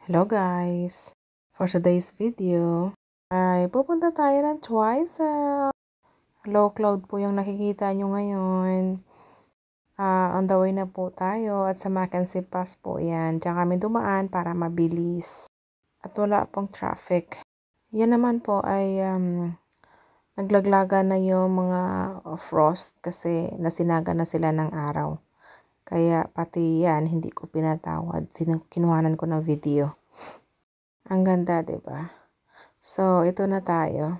Hello guys! For today's video ay pupunta tayo ng Twice. Low cloud po yung nakikita nyo ngayon. On the way na po tayo at sa Mackenzie Pass po yan. Diyan kami dumaan para mabilis. At wala pong traffic. Yan naman po ay naglaglaga na yung mga frost kasi nasinaga na sila ng araw. Kaya pati yan hindi ko pinatawad. Kinuhanan ko ng video. Ang ganda, 'di ba? So, ito na tayo.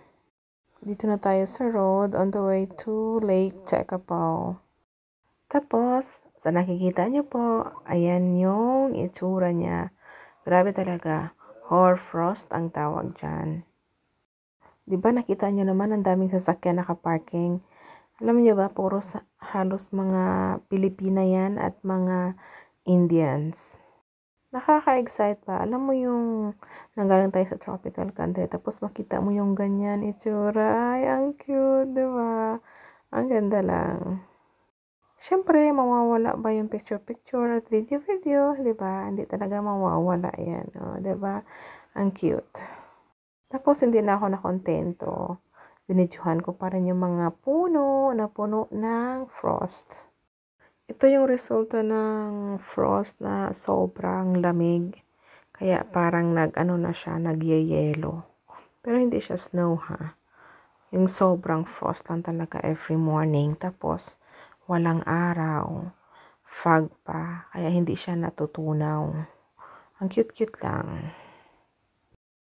Dito na tayo sa road on the way to Lake Tekapaw. Tapos, sa nakikita niyo po, ayan yung itsura niya. Grabe talaga. Hoarfrost ang tawag dyan. 'Di ba nakita niyo naman ang daming sasakyan nakaparking. Alam niyo ba, puro halos mga Pilipina yan at mga Indians. Nakaka-excite pa. Alam mo yung nanggaling tayo sa tropical country tapos makita mo yung ganyan itsura. Ay, ang cute, di ba? Ang ganda lang. Siyempre, mawawala ba yung picture-picture at video-video, di ba? Hindi talaga mawawala yan, di ba? Ang cute. Tapos, hindi na ako nakontento. Binidyohan ko pa rin yung mga puno na puno ng frost. Ito yung resulta ng frost na sobrang lamig. Kaya parang nag-ano na siya, nagyeyelo. Pero hindi siya snow ha. Yung sobrang frost lang talaga every morning. Tapos walang araw. Fog pa. Kaya hindi siya natutunaw. Ang cute-cute lang.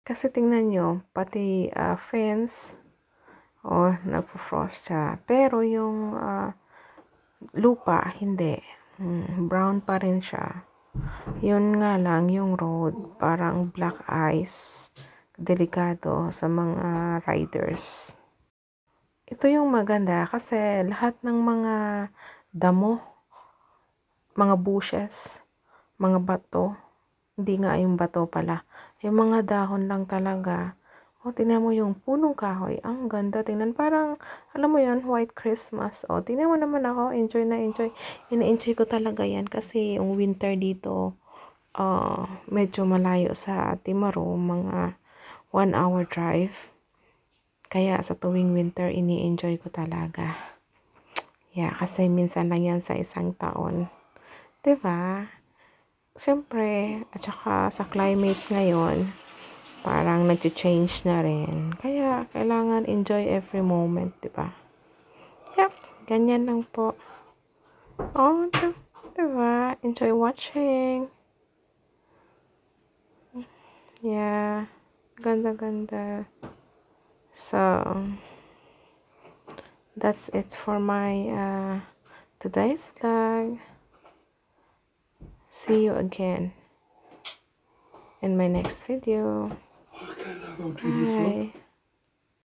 Kasi tingnan nyo, pati fence, nagpo-frost siya. Pero yung lupa, hindi. Brown pa rin siya. Yun nga lang, yung road, parang black ice. Delikado sa mga riders. Ito yung maganda kasi lahat ng mga damo, mga bushes, mga bato, hindi nga yung bato pala. Yung mga dahon lang talaga. Tingnan mo yung punong kahoy. Ang ganda. Tingnan parang, alam mo yun, white Christmas. Tingnan mo naman ako. Enjoy na enjoy. Ina-enjoy ko talaga yan kasi yung winter dito, medyo malayo sa Timaru, mga 1 hour drive. Kaya sa tuwing winter, ini-enjoy ko talaga. Yeah, kasi minsan lang yan sa isang taon. Diba? Siyempre, at saka sa climate ngayon, parang nag-change na rin. Kaya, kailangan enjoy every moment, diba? Yep, ganyan lang po. Diba? Enjoy watching. Yeah, ganda-ganda. So, that's it for my today's vlog. See you again in my next video. Bye.